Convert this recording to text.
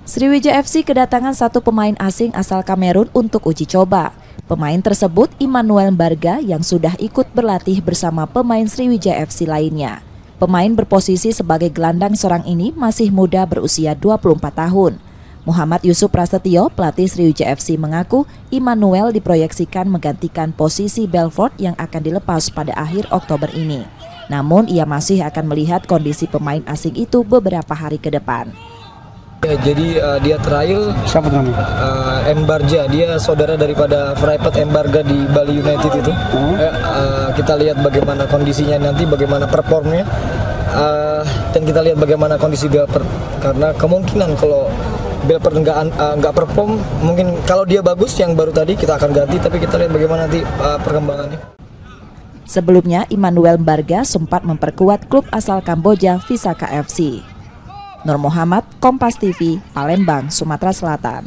Sriwijaya FC kedatangan satu pemain asing asal Kamerun untuk uji coba. Pemain tersebut Emmanuel Mbarga yang sudah ikut berlatih bersama pemain Sriwijaya FC lainnya. Pemain berposisi sebagai gelandang serang ini masih muda berusia 24 tahun. Muhammad Yusuf Prasetyo, pelatih Sriwijaya FC mengaku Emmanuel diproyeksikan menggantikan posisi Belfort yang akan dilepas pada akhir Oktober ini. Namun ia masih akan melihat kondisi pemain asing itu beberapa hari ke depan. Ya, jadi dia trial. Siapa namanya? Mbarga, dia saudara daripada Fraipet Mbarga di Bali United itu. Kita lihat bagaimana kondisinya nanti, bagaimana performnya, dan kita lihat bagaimana kondisi Belfort. Karena kemungkinan kalau Belfort nggak perform, mungkin kalau dia bagus yang baru tadi kita akan ganti, tapi kita lihat bagaimana nanti perkembangannya. Sebelumnya, Emmanuel Mbarga sempat memperkuat klub asal Kamboja Visaka FC. Nur Muhammad, Kompas TV, Palembang, Sumatera Selatan.